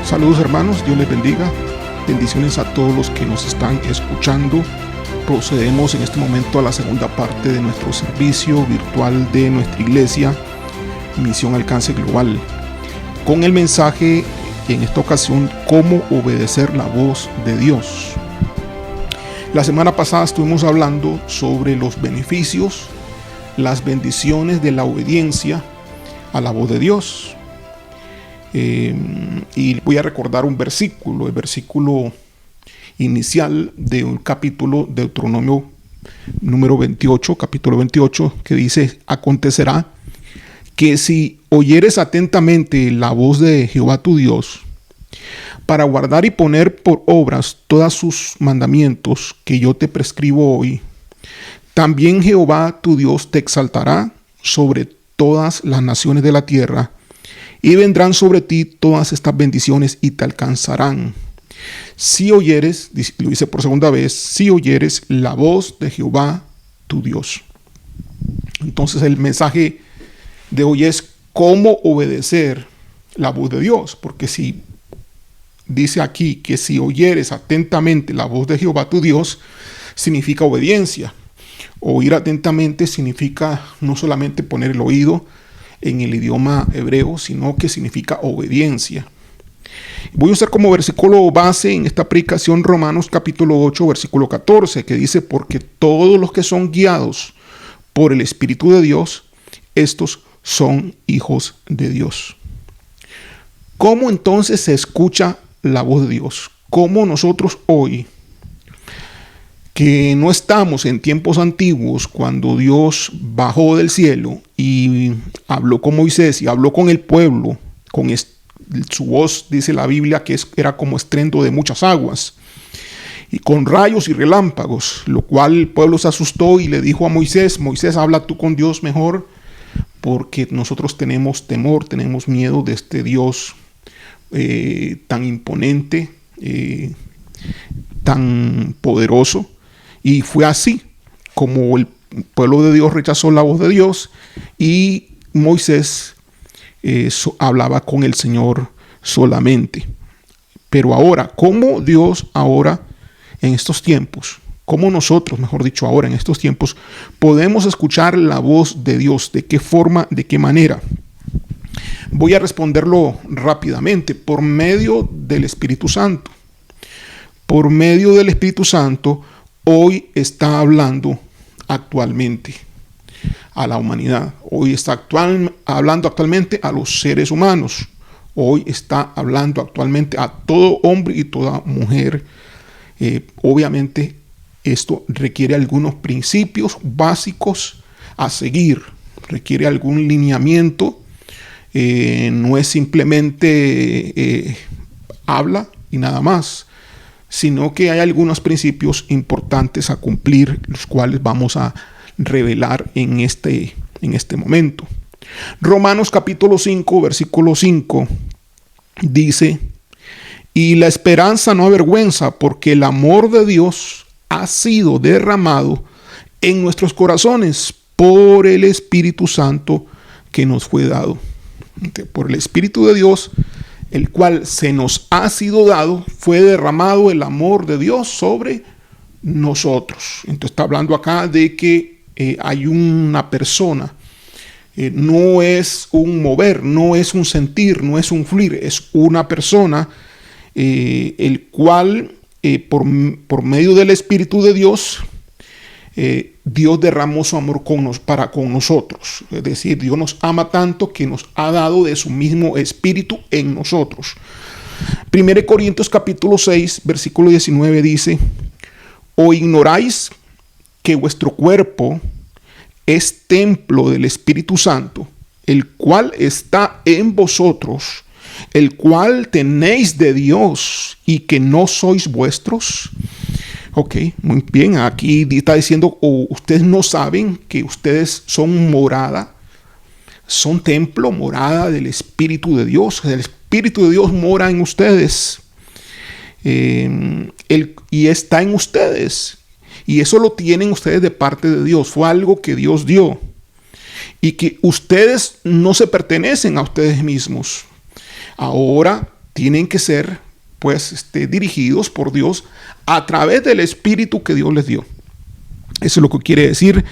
Saludos hermanos, Dios les bendiga. Bendiciones a todos los que nos están escuchando. Procedemos en este momento a la segunda parte de nuestro servicio virtual de nuestra iglesia, Misión Alcance Global, con el mensaje en esta ocasión, cómo obedecer la voz de Dios. La semana pasada estuvimos hablando sobre los beneficios, las bendiciones de la obediencia a la voz de Dios. Y voy a recordar un versículo, el versículo inicial de un capítulo de Deuteronomio número 28, capítulo 28, que dice: acontecerá que si oyeres atentamente la voz de Jehová tu Dios, para guardar y poner por obras todos sus mandamientos que yo te prescribo hoy, también Jehová tu Dios te exaltará sobre todas las naciones de la tierra, y vendrán sobre ti todas estas bendiciones y te alcanzarán. Si oyeres, lo dice por segunda vez, si oyeres la voz de Jehová tu Dios. Entonces el mensaje de hoy es cómo obedecer la voz de Dios, porque si dice aquí que si oyeres atentamente la voz de Jehová tu Dios, significa obediencia. Oír atentamente significa no solamente poner el oído en el idioma hebreo, sino que significa obediencia. Voy a usar como versículo base en esta predicación Romanos capítulo 8, versículo 14, que dice: porque todos los que son guiados por el Espíritu de Dios, estos son hijos de Dios. ¿Cómo entonces se escucha la voz de Dios? ¿Cómo nosotros hoy, que no estamos en tiempos antiguos, cuando Dios bajó del cielo y habló con Moisés y habló con el pueblo, con su voz, dice la Biblia, que era como estruendo de muchas aguas, y con rayos y relámpagos, lo cual el pueblo se asustó y le dijo a Moisés: Moisés, habla tú con Dios mejor, porque nosotros tenemos temor, tenemos miedo de este Dios tan imponente, tan poderoso. Y fue así como el pueblo de Dios rechazó la voz de Dios y Moisés hablaba con el Señor solamente. Pero ahora, ¿cómo Dios ahora en estos tiempos, cómo nosotros, mejor dicho, ahora en estos tiempos, podemos escuchar la voz de Dios? ¿De qué forma, de qué manera? Voy a responderlo rápidamente: por medio del Espíritu Santo. Por medio del Espíritu Santo, hoy está hablando actualmente a la humanidad. Hoy está hablando actualmente a los seres humanos. Hoy está hablando actualmente a todo hombre y toda mujer. Obviamente esto requiere algunos principios básicos a seguir. Requiere algún lineamiento. No es simplemente habla y nada más, sino que hay algunos principios importantes a cumplir, los cuales vamos a revelar en este momento. Romanos capítulo 5, versículo 5 dice: y la esperanza no avergüenza, porque el amor de Dios ha sido derramado en nuestros corazones por el Espíritu Santo que nos fue dado. Por el Espíritu de Dios, el cual se nos ha sido dado, fue derramado el amor de Dios sobre nosotros. Entonces está hablando acá de que hay una persona. No es un mover, no es un sentir, no es un fluir, es una persona, el cual por medio del Espíritu de Dios, Dios derramó su amor para con nosotros. Es decir, Dios nos ama tanto que nos ha dado de su mismo espíritu en nosotros. 1 Corintios capítulo 6, versículo 19 dice: ¿o ignoráis que vuestro cuerpo es templo del Espíritu Santo, el cual está en vosotros, el cual tenéis de Dios, y que no sois vuestros? Ok, muy bien. Aquí está diciendo: ustedes no saben que ustedes son morada, son templo, morada del Espíritu de Dios. El Espíritu de Dios mora en ustedes. Y está en ustedes. Y eso lo tienen ustedes de parte de Dios. Fue algo que Dios dio. Y que ustedes no se pertenecen a ustedes mismos. Ahora tienen que ser pues dirigidos por Dios a través del Espíritu que Dios les dio. Eso es lo que quiere decir,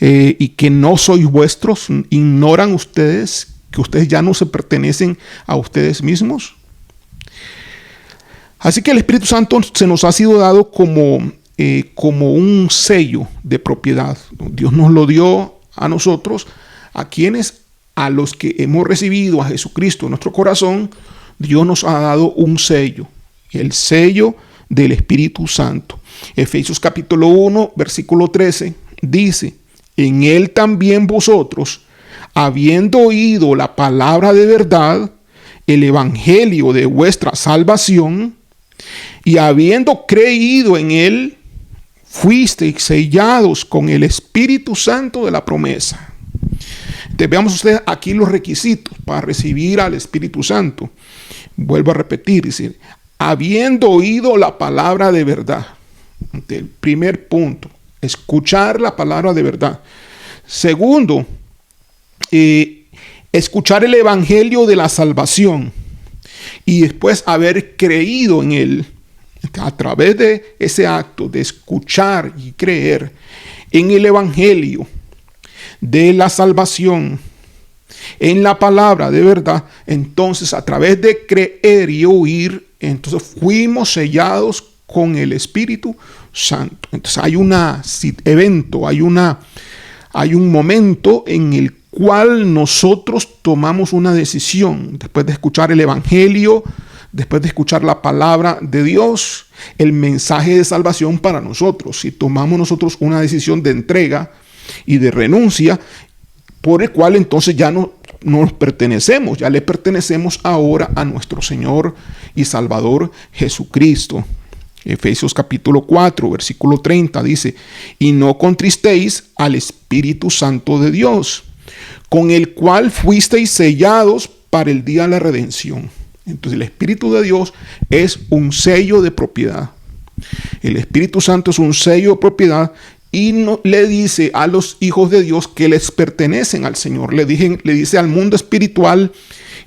y que no sois vuestros. ¿Ignoran ustedes que ustedes ya no se pertenecen a ustedes mismos? Así que el Espíritu Santo se nos ha sido dado como un sello de propiedad. Dios nos lo dio a nosotros, a los que hemos recibido a Jesucristo en nuestro corazón. Dios nos ha dado un sello, el sello del Espíritu Santo. Efesios capítulo 1, versículo 13 dice: en él también vosotros, habiendo oído la palabra de verdad, el evangelio de vuestra salvación, y habiendo creído en él, fuisteis sellados con el Espíritu Santo de la promesa. Entonces, veamos ustedes aquí los requisitos para recibir al Espíritu Santo. Vuelvo a repetir, dice, habiendo oído la palabra de verdad. El primer punto, escuchar la palabra de verdad. Segundo, escuchar el evangelio de la salvación. Y después haber creído en él. A través de ese acto de escuchar y creer en el evangelio de la salvación, en la palabra de verdad, entonces a través de creer y oír, entonces fuimos sellados con el Espíritu Santo. Entonces hay un evento, hay un momento en el cual nosotros tomamos una decisión después de escuchar el evangelio, después de escuchar la palabra de Dios, el mensaje de salvación para nosotros. Si tomamos nosotros una decisión de entrega y de renuncia, por el cual entonces ya no nos pertenecemos, ya le pertenecemos ahora a nuestro Señor y Salvador Jesucristo. Efesios capítulo 4, versículo 30 dice: y no contristéis al Espíritu Santo de Dios, con el cual fuisteis sellados para el día de la redención. Entonces el Espíritu de Dios es un sello de propiedad. El Espíritu Santo es un sello de propiedad y le dice a los hijos de Dios que les pertenecen al Señor. Le dice al mundo espiritual,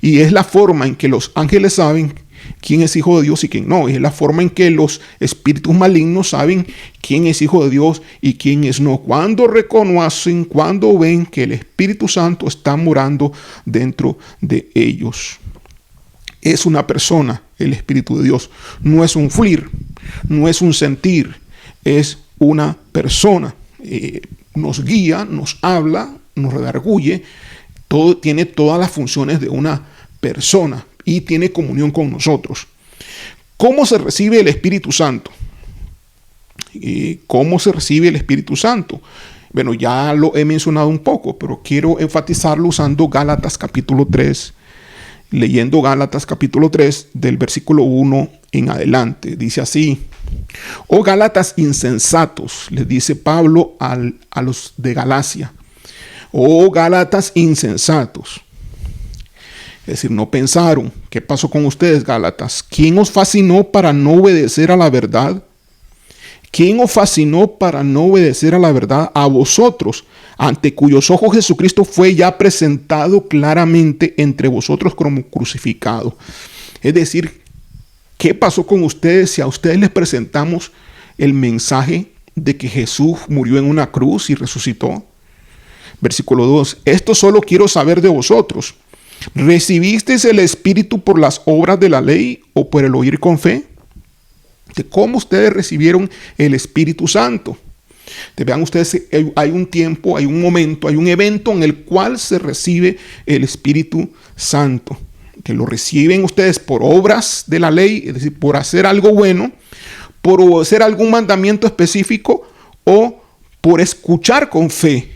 y es la forma en que los ángeles saben quién es hijo de Dios y quién no. Es la forma en que los espíritus malignos saben quién es hijo de Dios y quién es no. Cuando reconocen, cuando ven que el Espíritu Santo está morando dentro de ellos. Es una persona, el Espíritu de Dios. No es un fluir, no es un sentir, es una persona. Nos guía, nos habla, nos redarguye. Tiene todas las funciones de una persona y tiene comunión con nosotros. ¿Cómo se recibe el Espíritu Santo? ¿Cómo se recibe el Espíritu Santo? Bueno, ya lo he mencionado un poco, pero quiero enfatizarlo usando Gálatas capítulo 3. Leyendo Gálatas capítulo 3 del versículo 1 en adelante. Dice así: oh Gálatas insensatos, les dice Pablo a los de Galacia. Oh Gálatas insensatos. Es decir, no pensaron. ¿Qué pasó con ustedes, Gálatas? ¿Quién os fascinó para no obedecer a la verdad? ¿Quién os fascinó para no obedecer a la verdad? A vosotros, ante cuyos ojos Jesucristo fue ya presentado claramente entre vosotros como crucificado. Es decir, ¿qué pasó con ustedes si a ustedes les presentamos el mensaje de que Jesús murió en una cruz y resucitó? Versículo 2. Esto solo quiero saber de vosotros. ¿Recibisteis el Espíritu por las obras de la ley o por el oír con fe? De cómo ustedes recibieron el Espíritu Santo. Vean ustedes, hay un tiempo, hay un momento, hay un evento en el cual se recibe el Espíritu Santo. Que lo reciben ustedes por obras de la ley, es decir, por hacer algo bueno, por obedecer algún mandamiento específico o por escuchar con fe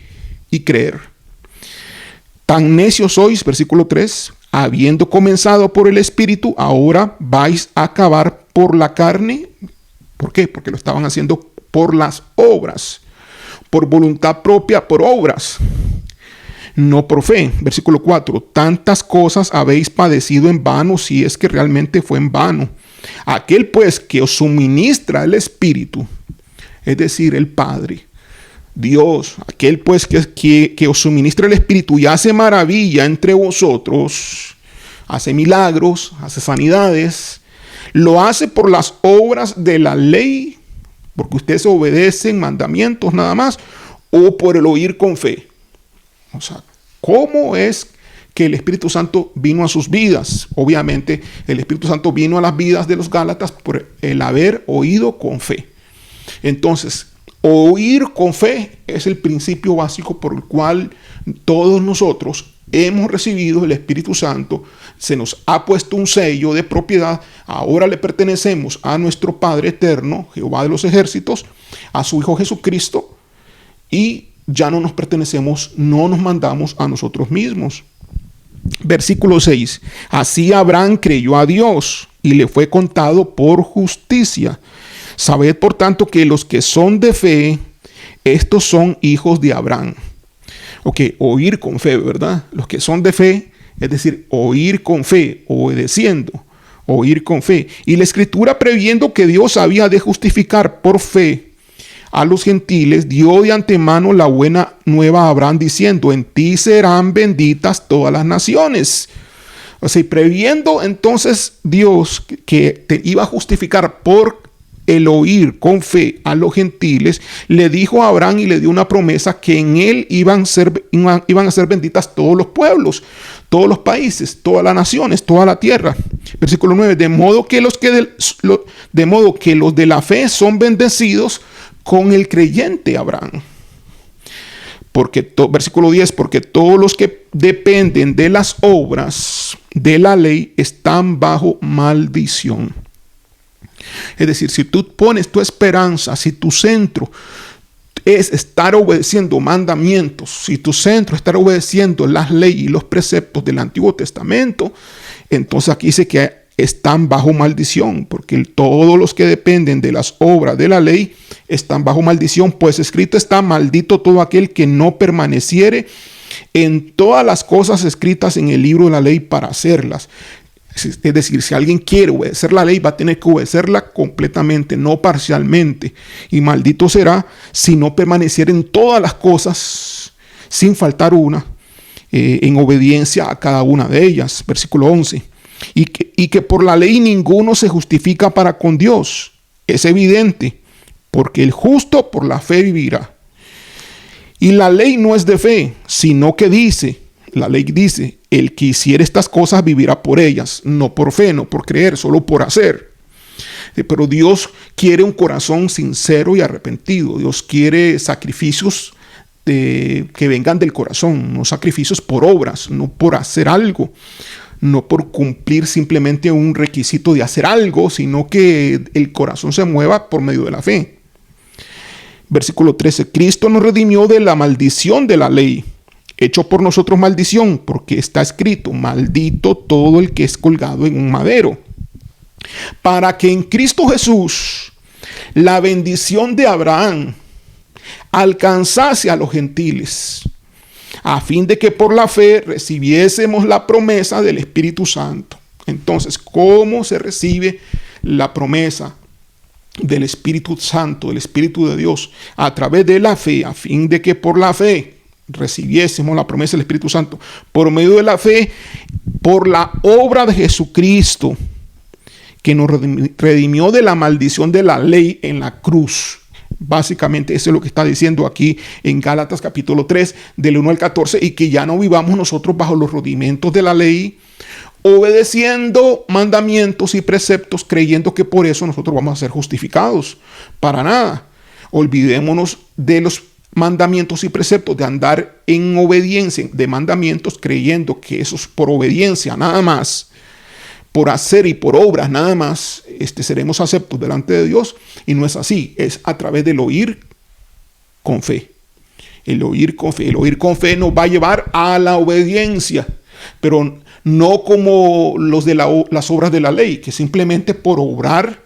y creer. Tan necios sois, versículo 3, habiendo comenzado por el Espíritu, ahora vais a acabar por la carne. ¿Por qué? Porque lo estaban haciendo por las obras, por voluntad propia, por obras, no por fe. Versículo 4, tantas cosas habéis padecido en vano, si es que realmente fue en vano. Aquel pues que os suministra el Espíritu, es decir, el Padre, Dios, aquel pues que os suministra el Espíritu y hace maravilla entre vosotros, hace milagros, hace sanidades, lo hace por las obras de la ley, porque ustedes obedecen mandamientos nada más, o por el oír con fe. O sea, ¿cómo es que el Espíritu Santo vino a sus vidas? Obviamente, el Espíritu Santo vino a las vidas de los Gálatas por el haber oído con fe. Entonces, oír con fe es el principio básico por el cual todos nosotros hemos recibido el Espíritu Santo. Se nos ha puesto un sello de propiedad. Ahora le pertenecemos a nuestro Padre eterno, Jehová de los ejércitos, a su Hijo Jesucristo, y ya no nos pertenecemos, no nos mandamos a nosotros mismos. Versículo 6. Así Abraham creyó a Dios y le fue contado por justicia. Sabed por tanto que los que son de fe, estos son hijos de Abraham. Ok, oír con fe, ¿verdad? Los que son de fe, es decir, oír con fe, obedeciendo, oír con fe. Y la Escritura, previendo que Dios había de justificar por fe a los gentiles, dio de antemano la buena nueva a Abraham, diciendo: en ti serán benditas todas las naciones. O sea, y previendo entonces Dios que te iba a justificar por el oír con fe a los gentiles, le dijo a Abraham y le dio una promesa que en él iban a ser benditas todos los pueblos, todos los países, todas las naciones, toda la tierra. Versículo 9, de modo que los de la fe son bendecidos con el creyente Abraham. Versículo 10, porque todos los que dependen de las obras de la ley están bajo maldición. Es decir, si tú pones tu esperanza, si tu centro es estar obedeciendo mandamientos, si tu centro es estar obedeciendo las leyes y los preceptos del Antiguo Testamento, entonces aquí dice que están bajo maldición, porque todos los que dependen de las obras de la ley están bajo maldición, pues escrito está: maldito todo aquel que no permaneciere en todas las cosas escritas en el libro de la ley para hacerlas. Es decir, si alguien quiere obedecer la ley, va a tener que obedecerla completamente, no parcialmente. Y maldito será si no permaneciera en todas las cosas, sin faltar una, en obediencia a cada una de ellas. Versículo 11. Y que por la ley ninguno se justifica para con Dios. Es evidente, porque el justo por la fe vivirá. Y la ley no es de fe, sino que la ley dice: el que hiciere estas cosas vivirá por ellas, no por fe, no por creer, solo por hacer. Pero Dios quiere un corazón sincero y arrepentido. Dios quiere sacrificios que vengan del corazón, no sacrificios por obras, no por hacer algo, no por cumplir simplemente un requisito de hacer algo, sino que el corazón se mueva por medio de la fe. Versículo 13. Cristo nos redimió de la maldición de la ley, hecho por nosotros maldición, porque está escrito: maldito todo el que es colgado en un madero. Para que en Cristo Jesús la bendición de Abraham alcanzase a los gentiles, a fin de que por la fe recibiésemos la promesa del Espíritu Santo. Entonces, ¿cómo se recibe la promesa del Espíritu Santo, del Espíritu de Dios? A través de la fe, a fin de que por la fe recibiésemos la promesa del Espíritu Santo, por medio de la fe, por la obra de Jesucristo, que nos redimió de la maldición de la ley en la cruz. Básicamente eso es lo que está diciendo aquí en Gálatas capítulo 3 del 1 al 14, y que ya no vivamos nosotros bajo los rudimentos de la ley, obedeciendo mandamientos y preceptos, creyendo que por eso nosotros vamos a ser justificados. Para nada. Olvidémonos de los mandamientos y preceptos, de andar en obediencia de mandamientos, creyendo que eso es por obediencia nada más, por hacer y por obras nada más, seremos aceptos delante de Dios. Y no es así, es a través del oír con fe. El oír con fe nos va a llevar a la obediencia, pero no como los de las obras de la ley, que simplemente por obrar,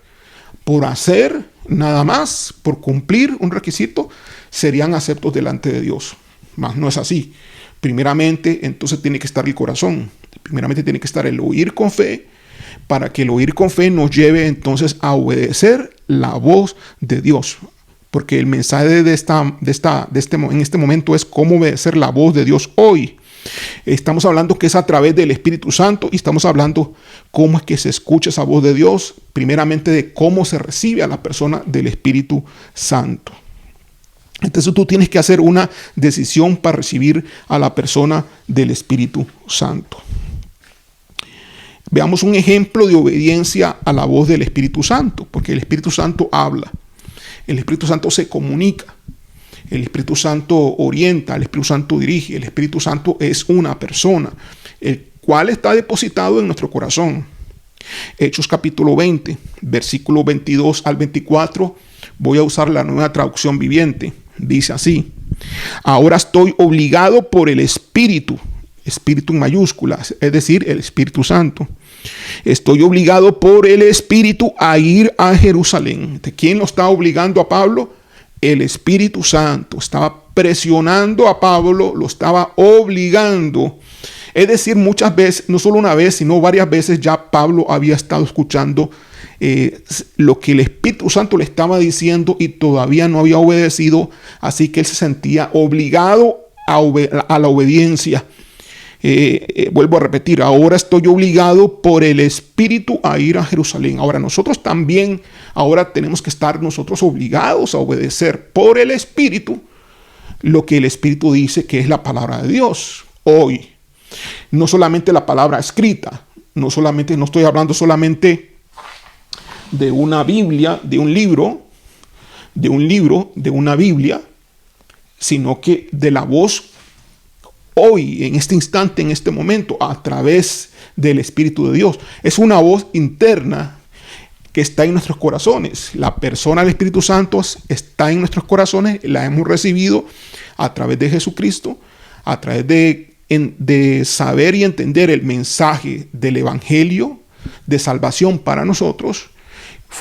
por hacer nada más, por cumplir un requisito, serían aceptos delante de Dios. Mas no es así. Primeramente, entonces tiene que estar el corazón. Primeramente tiene que estar el oír con fe, para que el oír con fe nos lleve entonces a obedecer la voz de Dios. Porque el mensaje en este momento es cómo obedecer la voz de Dios hoy. Estamos hablando que es a través del Espíritu Santo y estamos hablando cómo es que se escucha esa voz de Dios, primeramente de cómo se recibe a la persona del Espíritu Santo. Entonces tú tienes que hacer una decisión para recibir a la persona del Espíritu Santo. Veamos un ejemplo de obediencia a la voz del Espíritu Santo, porque el Espíritu Santo habla, el Espíritu Santo se comunica, el Espíritu Santo orienta, el Espíritu Santo dirige, el Espíritu Santo es una persona, el cual está depositado en nuestro corazón. Hechos capítulo 20, versículo 22 al 24, voy a usar la Nueva Traducción Viviente. Dice así: ahora estoy obligado por el Espíritu en mayúsculas, es decir, el Espíritu Santo. Estoy obligado por el Espíritu a ir a Jerusalén. ¿De quién lo está obligando a Pablo? El Espíritu Santo. Estaba presionando a Pablo, lo estaba obligando. Es decir, muchas veces, no solo una vez, sino varias veces ya Pablo había estado escuchando lo que el Espíritu Santo le estaba diciendo y todavía no había obedecido, así que él se sentía obligado a la obediencia. Vuelvo a repetir, ahora estoy obligado por el Espíritu a ir a Jerusalén. Ahora nosotros también, ahora tenemos que estar nosotros obligados a obedecer por el Espíritu lo que el Espíritu dice que es la palabra de Dios hoy. No solamente la palabra escrita, no estoy hablando solamente de una Biblia, de una Biblia, sino que de la voz hoy, en este instante, en este momento, a través del Espíritu de Dios. Es una voz interna que está en nuestros corazones. La persona del Espíritu Santo está en nuestros corazones, la hemos recibido a través de Jesucristo, a través de saber y entender el mensaje del Evangelio de salvación para nosotros.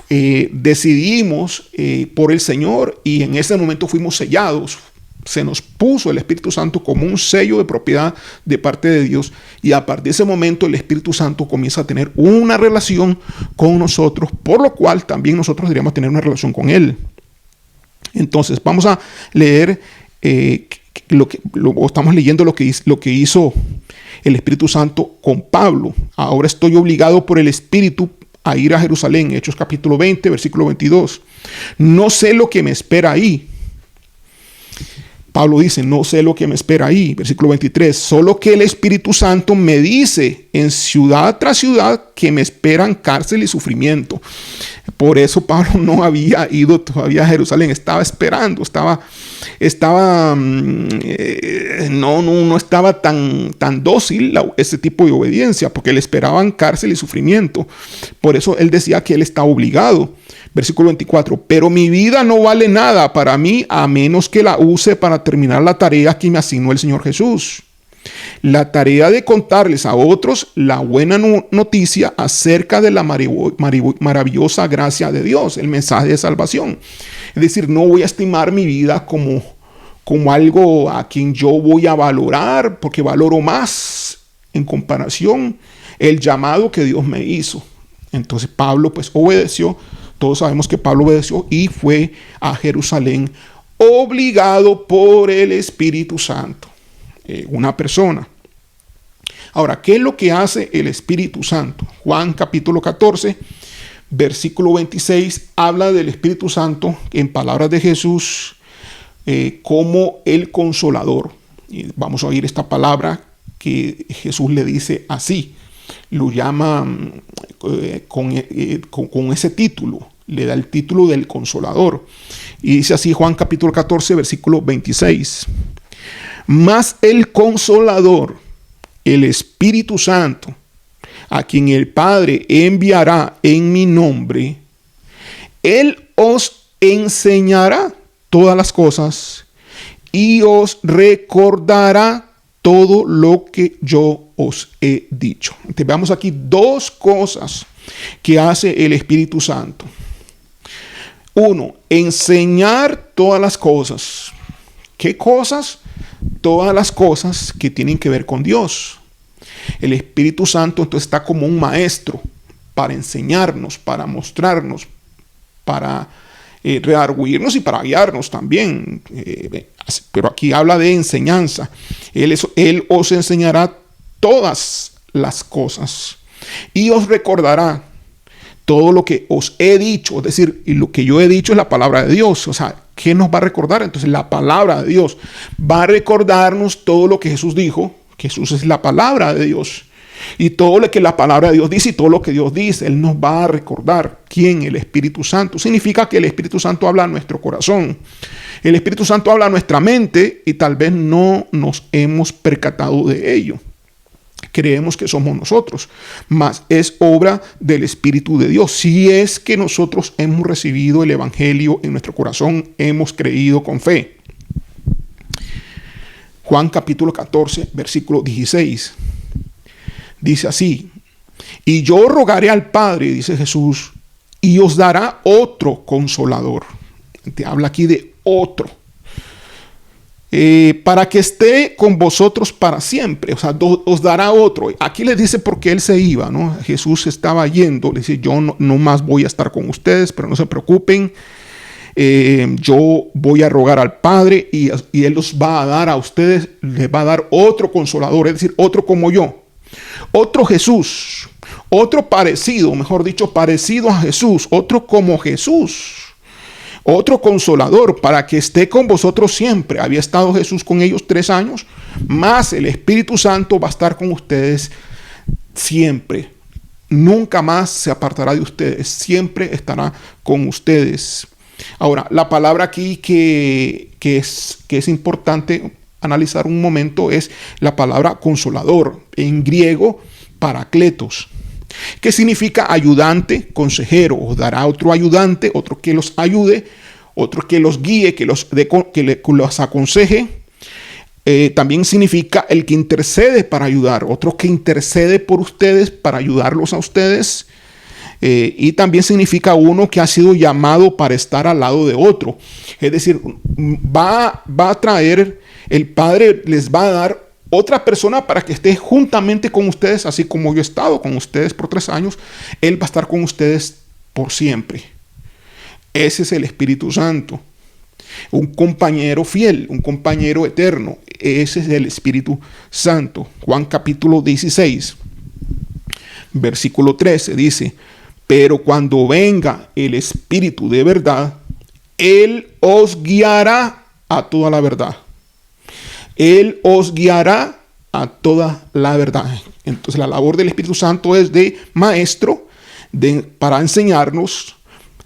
Decidimos por el Señor y en ese momento fuimos sellados. Se nos puso el Espíritu Santo como un sello de propiedad de parte de Dios y a partir de ese momento el Espíritu Santo comienza a tener una relación con nosotros, por lo cual también nosotros deberíamos tener una relación con Él. Entonces vamos a leer estamos leyendo lo que hizo el Espíritu Santo con Pablo. Ahora estoy obligado por el Espíritu a ir a Jerusalén. Hechos capítulo 20, versículo 22. No sé lo que me espera ahí. Pablo dice, no sé lo que me espera ahí. Versículo 23, solo que el Espíritu Santo me dice en ciudad tras ciudad que me esperan cárcel y sufrimiento. Por eso Pablo no había ido todavía a Jerusalén, estaba esperando, no estaba tan dócil ese tipo de obediencia, porque le esperaban cárcel y sufrimiento. Por eso él decía que él está obligado. Versículo 24, pero mi vida no vale nada para mí a menos que la use para terminar la tarea que me asignó el Señor Jesús. La tarea de contarles a otros la buena noticia acerca de la maravillosa gracia de Dios, el mensaje de salvación. Es decir, no voy a estimar mi vida como algo a quien yo voy a valorar, porque valoro más en comparación el llamado que Dios me hizo. Entonces Pablo pues obedeció. Todos sabemos que Pablo obedeció y fue a Jerusalén obligado por el Espíritu Santo. Una persona. Ahora, ¿qué es lo que hace el Espíritu Santo? Juan capítulo 14, versículo 26, habla del Espíritu Santo en palabras de Jesús como el Consolador. Y vamos a oír esta palabra que Jesús le dice así. Lo llama con ese título, le da el título del Consolador. Y dice así Juan capítulo 14, versículo 26. Mas el Consolador, el Espíritu Santo, a quien el Padre enviará en mi nombre, Él os enseñará todas las cosas y os recordará todo lo que yo os he dicho. Entonces, veamos aquí dos cosas que hace el Espíritu Santo. Uno, enseñar todas las cosas. ¿Qué cosas? Todas las cosas que tienen que ver con Dios. El Espíritu Santo entonces está como un maestro para enseñarnos, para mostrarnos, para redarguirnos y para guiarnos también. Pero aquí habla de enseñanza. Él os enseñará todas las cosas y os recordará todo lo que os he dicho. Es decir, y lo que yo he dicho es la palabra de Dios. O sea, ¿qué nos va a recordar? Entonces la palabra de Dios va a recordarnos todo lo que Jesús dijo. Jesús es la palabra de Dios. Y todo lo que la palabra de Dios dice y todo lo que Dios dice, Él nos va a recordar. ¿Quién? El Espíritu Santo. Significa que el Espíritu Santo habla a nuestro corazón. El Espíritu Santo habla a nuestra mente y tal vez no nos hemos percatado de ello. Creemos que somos nosotros, mas es obra del Espíritu de Dios. Si es que nosotros hemos recibido el Evangelio en nuestro corazón, hemos creído con fe. Juan capítulo 14, versículo 16. Dice así: y yo rogaré al Padre, dice Jesús, y os dará otro consolador. Te habla aquí de otro. Para que esté con vosotros para siempre. O sea, os dará otro. Aquí les dice por qué Él se iba, ¿no? Jesús estaba yendo. Le dice, yo no más voy a estar con ustedes, pero no se preocupen. Yo voy a rogar al Padre y Él los va a dar a ustedes, les va a dar otro consolador, es decir, otro como yo. Otro Jesús, otro parecido, mejor dicho, parecido a Jesús, otro como Jesús, otro consolador para que esté con vosotros siempre. Había estado Jesús con ellos 3 años, más el Espíritu Santo va a estar con ustedes siempre. Nunca más se apartará de ustedes, siempre estará con ustedes. Ahora, la palabra aquí que es importante analizar un momento es la palabra consolador, en griego paracletos, que significa ayudante, consejero. Os dará otro ayudante, otro que los ayude, otro que los guíe, que los aconseje. También significa el que intercede para ayudar, otro que intercede por ustedes para ayudarlos a ustedes. Y también significa uno que ha sido llamado para estar al lado de otro. Es decir, va a traer, el Padre les va a dar otra persona para que esté juntamente con ustedes, así como yo he estado con ustedes por 3 años. Él va a estar con ustedes por siempre. Ese es el Espíritu Santo. Un compañero fiel, un compañero eterno. Ese es el Espíritu Santo. Juan capítulo 16, versículo 13 dice: pero cuando venga el Espíritu de verdad, Él os guiará a toda la verdad. Él os guiará a toda la verdad. Entonces la labor del Espíritu Santo es de maestro, para enseñarnos,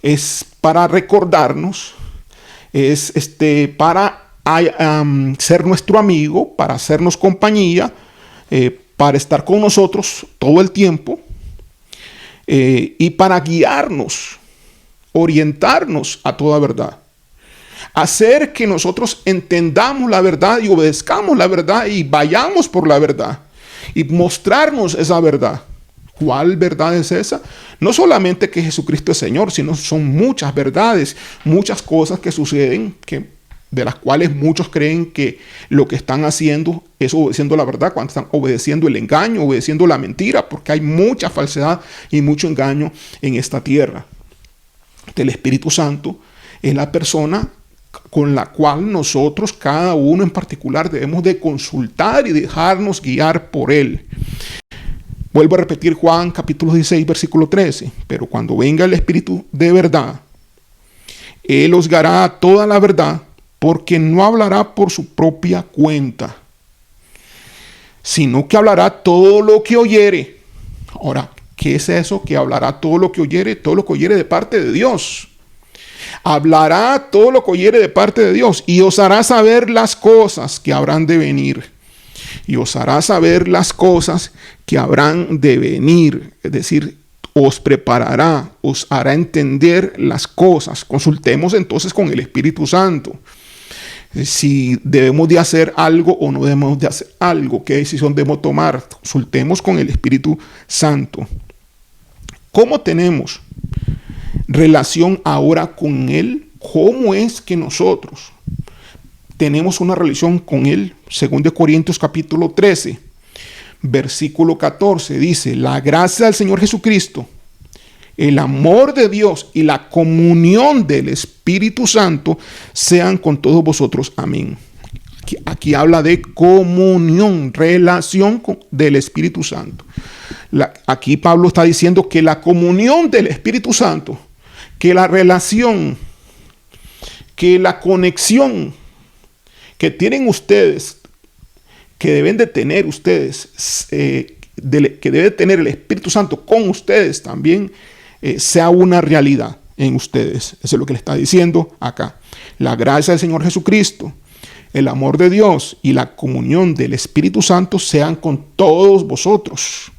es para recordarnos, es para ser nuestro amigo, para hacernos compañía, para estar con nosotros todo el tiempo. Y para guiarnos, orientarnos a toda verdad. Hacer que nosotros entendamos la verdad y obedezcamos la verdad y vayamos por la verdad. Y mostrarnos esa verdad. ¿Cuál verdad es esa? No solamente que Jesucristo es Señor, sino son muchas verdades, muchas cosas que suceden, de las cuales muchos creen que lo que están haciendo es obedeciendo la verdad, cuando están obedeciendo el engaño, obedeciendo la mentira, porque hay mucha falsedad y mucho engaño en esta tierra. El Espíritu Santo es la persona con la cual nosotros, cada uno en particular, debemos de consultar y dejarnos guiar por Él. Vuelvo a repetir Juan capítulo 16, versículo 13. Pero cuando venga el Espíritu de verdad, Él os guiará a toda la verdad, porque no hablará por su propia cuenta, sino que hablará todo lo que oyere. Ahora, ¿qué es eso? Que hablará todo lo que oyere de parte de Dios. Hablará todo lo que oyere de parte de Dios y os hará saber las cosas que habrán de venir. Y os hará saber las cosas que habrán de venir. Es decir, os preparará, os hará entender las cosas. Consultemos entonces con el Espíritu Santo. Si debemos de hacer algo o no debemos de hacer algo, qué decisión debemos tomar. Consultemos con el Espíritu Santo. ¿Cómo tenemos relación ahora con Él? ¿Cómo es que nosotros tenemos una relación con Él? 2 Corintios capítulo 13, versículo 14 dice: la gracia del Señor Jesucristo, el amor de Dios y la comunión del Espíritu Santo sean con todos vosotros. Amén. Aquí habla de comunión, relación del Espíritu Santo. Aquí Pablo está diciendo que la comunión del Espíritu Santo, que la relación, que la conexión que tienen ustedes, que deben de tener ustedes, que debe tener el Espíritu Santo con ustedes también, sea una realidad en ustedes. Eso es lo que le está diciendo acá. La gracia del Señor Jesucristo, el amor de Dios y la comunión del Espíritu Santo sean con todos vosotros.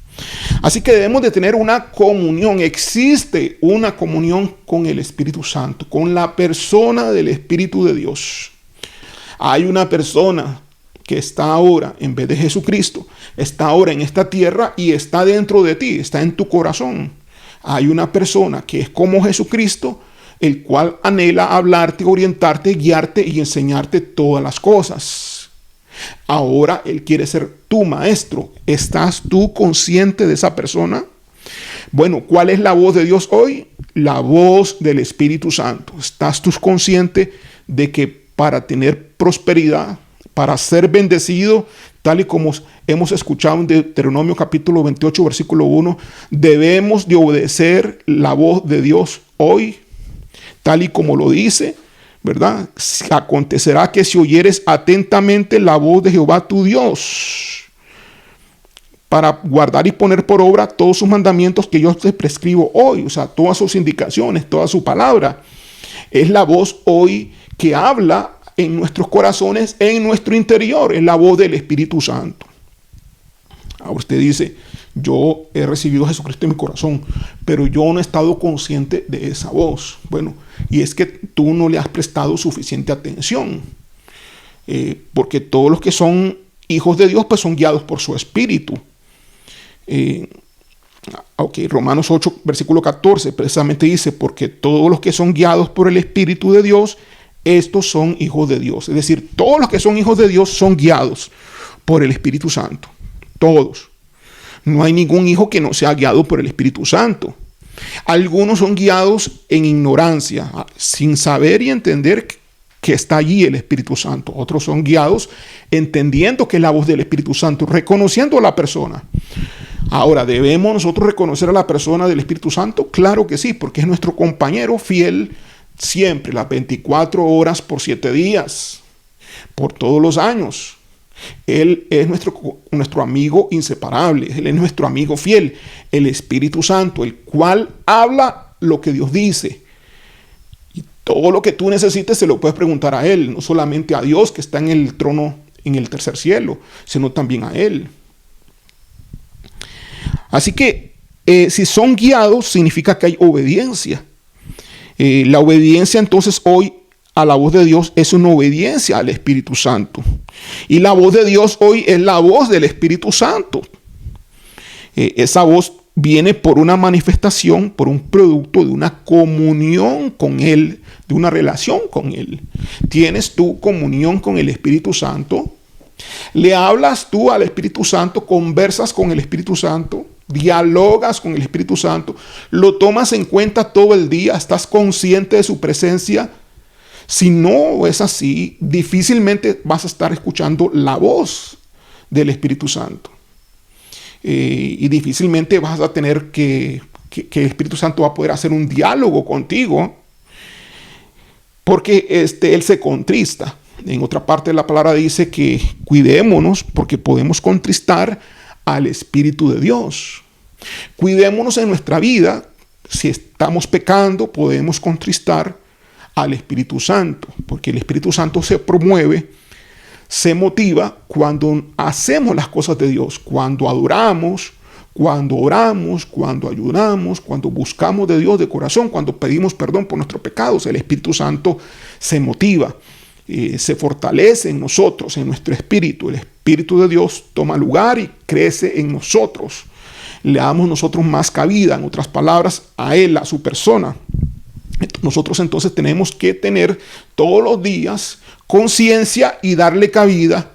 Así que debemos de tener una comunión. Existe una comunión con el Espíritu Santo, con la persona del Espíritu de Dios. Hay una persona que está ahora, en vez de Jesucristo, está ahora en esta tierra y está dentro de ti, está en tu corazón. Hay una persona que es como Jesucristo, el cual anhela hablarte, orientarte, guiarte y enseñarte todas las cosas. Ahora Él quiere ser tu maestro. ¿Estás tú consciente de esa persona? Bueno, ¿cuál es la voz de Dios hoy? La voz del Espíritu Santo. ¿Estás tú consciente de que para tener prosperidad, para ser bendecido, tal y como hemos escuchado en Deuteronomio capítulo 28, versículo 1, debemos de obedecer la voz de Dios hoy, tal y como lo dice, ¿verdad? Acontecerá que si oyeres atentamente la voz de Jehová tu Dios, para guardar y poner por obra todos sus mandamientos que yo te prescribo hoy, o sea, todas sus indicaciones, toda su palabra, es la voz hoy que habla en nuestros corazones, en nuestro interior, es la voz del Espíritu Santo. Ahora usted dice, yo he recibido a Jesucristo en mi corazón, pero yo no he estado consciente de esa voz. Bueno, y es que tú no le has prestado suficiente atención, porque todos los que son hijos de Dios, pues son guiados por su Espíritu. Romanos 8, versículo 14, precisamente dice, porque todos los que son guiados por el Espíritu de Dios, estos son hijos de Dios. Es decir, todos los que son hijos de Dios son guiados por el Espíritu Santo. Todos. No hay ningún hijo que no sea guiado por el Espíritu Santo. Algunos son guiados en ignorancia, sin saber y entender que está allí el Espíritu Santo. Otros son guiados entendiendo que es la voz del Espíritu Santo, reconociendo a la persona. Ahora, ¿debemos nosotros reconocer a la persona del Espíritu Santo? Claro que sí, porque es nuestro compañero fiel siempre, las 24 horas por 7 días, por todos los años. Él es nuestro amigo inseparable, Él es nuestro amigo fiel, el Espíritu Santo, el cual habla lo que Dios dice. Y todo lo que tú necesites se lo puedes preguntar a Él, no solamente a Dios que está en el trono en el tercer cielo, sino también a Él. Así que si son guiados, significa que hay obediencia. La obediencia entonces hoy a la voz de Dios es una obediencia al Espíritu Santo. Y la voz de Dios hoy es la voz del Espíritu Santo. Esa voz viene por una manifestación, por un producto de una comunión con Él, de una relación con Él. ¿Tienes tú comunión con el Espíritu Santo? ¿Le hablas tú al Espíritu Santo? ¿Conversas con el Espíritu Santo? ¿Dialogas con el Espíritu Santo? ¿Lo tomas en cuenta todo el día? ¿Estás consciente de su presencia? Si no es así, difícilmente vas a estar escuchando la voz del Espíritu Santo. Y difícilmente vas a tener que el Espíritu Santo va a poder hacer un diálogo contigo, porque Él se contrista. En otra parte de la palabra dice que cuidémonos porque podemos contristar al Espíritu de Dios. Cuidémonos en nuestra vida. Si estamos pecando, podemos contristar al Espíritu Santo, porque el Espíritu Santo se promueve, se motiva cuando hacemos las cosas de Dios, cuando adoramos, cuando oramos, cuando ayunamos, cuando buscamos de Dios de corazón, cuando pedimos perdón por nuestros pecados. El Espíritu Santo se motiva, se fortalece en nosotros, en nuestro espíritu. El Espíritu de Dios toma lugar y crece en nosotros. Le damos nosotros más cabida, en otras palabras, a Él, a su persona. Nosotros entonces tenemos que tener todos los días conciencia y darle cabida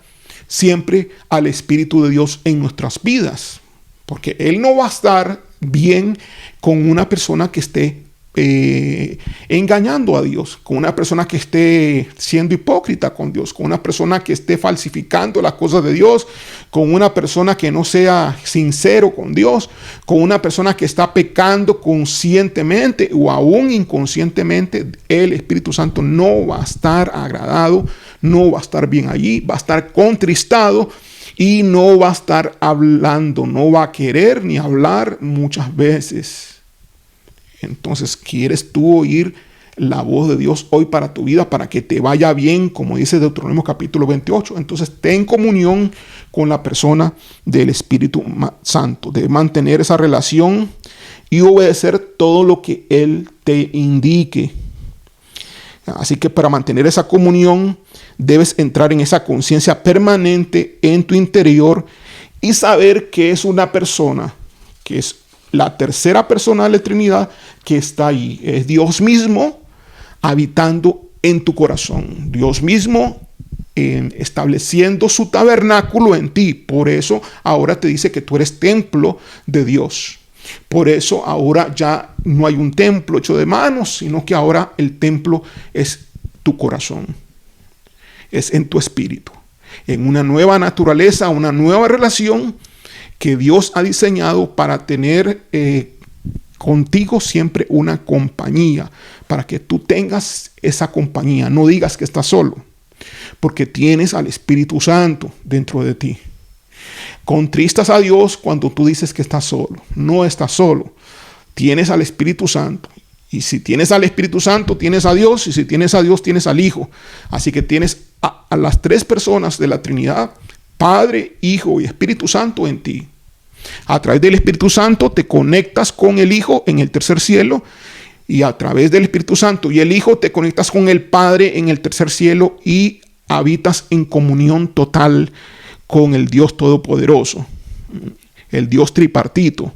siempre al Espíritu de Dios en nuestras vidas. Porque Él no va a estar bien con una persona que esté engañando a Dios, con una persona que esté siendo hipócrita con Dios, con una persona que esté falsificando las cosas de Dios, con una persona que no sea sincero con Dios, con una persona que está pecando conscientemente o aún inconscientemente, el Espíritu Santo no va a estar agradado, no va a estar bien allí, va a estar contristado y no va a estar hablando, no va a querer ni hablar muchas veces. Entonces, ¿quieres tú oír la voz de Dios hoy para tu vida, para que te vaya bien, como dice Deuteronomio capítulo 28? Entonces, ten comunión con la persona del Espíritu Santo, de mantener esa relación y obedecer todo lo que Él te indique. Así que para mantener esa comunión, debes entrar en esa conciencia permanente en tu interior y saber que es una persona, que es la tercera persona de la Trinidad que está ahí. Es Dios mismo habitando en tu corazón. Dios mismo estableciendo su tabernáculo en ti. Por eso ahora te dice que tú eres templo de Dios. Por eso ahora ya no hay un templo hecho de manos, sino que ahora el templo es tu corazón. Es en tu espíritu. En una nueva naturaleza, una nueva relación que Dios ha diseñado para tener contigo siempre una compañía, para que tú tengas esa compañía. No digas que estás solo, porque tienes al Espíritu Santo dentro de ti. Contristas a Dios cuando tú dices que estás solo. No estás solo, tienes al Espíritu Santo. Y si tienes al Espíritu Santo, tienes a Dios, y si tienes a Dios, tienes al Hijo. Así que tienes a las tres personas de la Trinidad, Padre, Hijo y Espíritu Santo en ti. A través del Espíritu Santo te conectas con el Hijo en el tercer cielo, y a través del Espíritu Santo y el Hijo te conectas con el Padre en el tercer cielo y habitas en comunión total con el Dios Todopoderoso, el Dios tripartito,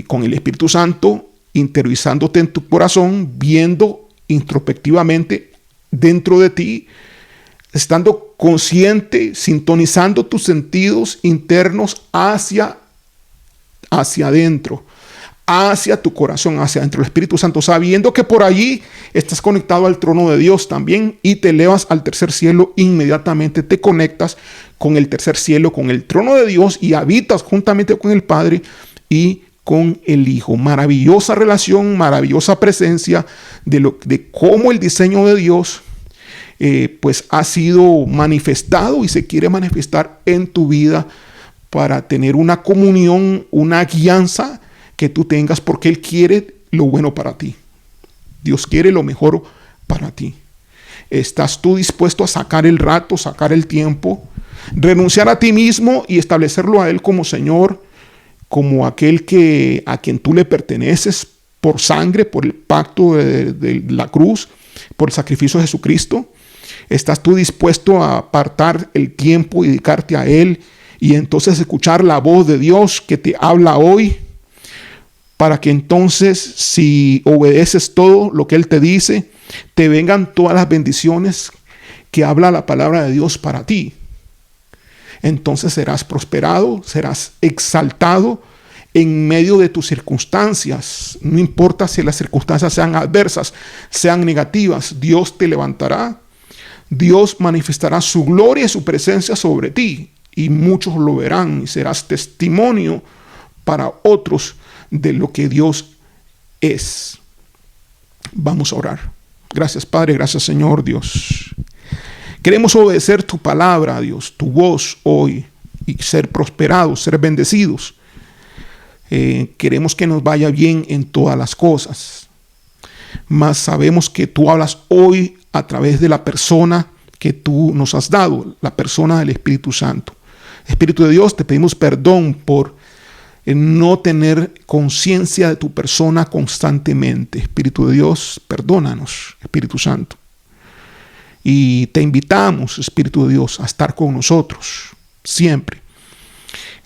con el Espíritu Santo interiorizándote en tu corazón, viendo introspectivamente dentro de ti, estando consciente, sintonizando tus sentidos internos hacia adentro, hacia tu corazón, hacia adentro del Espíritu Santo, sabiendo que por allí estás conectado al trono de Dios también y te elevas al tercer cielo. Inmediatamente te conectas con el tercer cielo, con el trono de Dios, y habitas juntamente con el Padre y con el Hijo. Maravillosa relación, maravillosa presencia de cómo el diseño de Dios pues ha sido manifestado y se quiere manifestar en tu vida para tener una comunión, una guianza que tú tengas, porque Él quiere lo bueno para ti. Dios quiere lo mejor para ti. ¿Estás tú dispuesto a sacar el rato, sacar el tiempo, renunciar a ti mismo y establecerlo a Él como Señor, como aquel a quien tú le perteneces por sangre, por el pacto de la cruz, por el sacrificio de Jesucristo? ¿Estás tú dispuesto a apartar el tiempo y dedicarte a Él y entonces escuchar la voz de Dios que te habla hoy? Para que entonces, si obedeces todo lo que Él te dice, te vengan todas las bendiciones que habla la palabra de Dios para ti. Entonces serás prosperado, serás exaltado en medio de tus circunstancias. No importa si las circunstancias sean adversas, sean negativas, Dios te levantará. Dios manifestará su gloria y su presencia sobre ti, y muchos lo verán, y serás testimonio para otros de lo que Dios es. Vamos a orar. Gracias, Padre, gracias, Señor Dios. Queremos obedecer tu palabra, Dios, tu voz hoy, y ser prosperados, ser bendecidos. Queremos que nos vaya bien en todas las cosas. Mas sabemos que tú hablas hoy a través de la persona que tú nos has dado, la persona del Espíritu Santo. Espíritu de Dios, te pedimos perdón por no tener conciencia de tu persona constantemente. Espíritu de Dios, perdónanos, Espíritu Santo. Y te invitamos, Espíritu de Dios, a estar con nosotros siempre.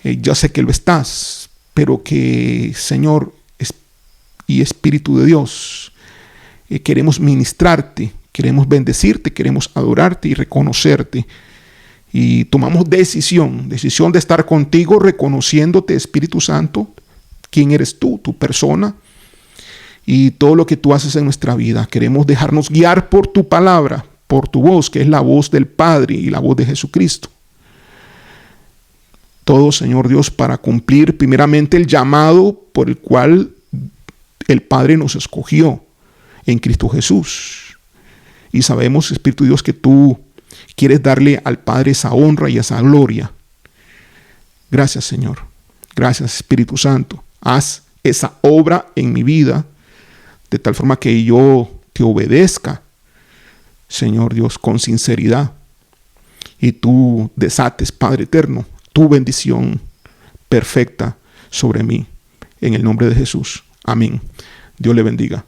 Ya sé que lo estás, pero que, Señor y Espíritu de Dios, queremos ministrarte, queremos bendecirte, queremos adorarte y reconocerte. Y tomamos decisión de estar contigo, reconociéndote, Espíritu Santo, quién eres tú, tu persona. y todo lo que tú haces en nuestra vida. Queremos dejarnos guiar por tu palabra, por tu voz, que es la voz del Padre y la voz de Jesucristo. Todo, Señor Dios, para cumplir primeramente el llamado por el cual el Padre nos escogió en Cristo Jesús. Y sabemos, Espíritu Dios, que tú quieres darle al Padre esa honra y esa gloria. Gracias, Señor. Gracias, Espíritu Santo. Haz esa obra en mi vida de tal forma que yo te obedezca, Señor Dios, con sinceridad. Y tú desates, Padre eterno, tu bendición perfecta sobre mí. En el nombre de Jesús. Amén. Dios le bendiga.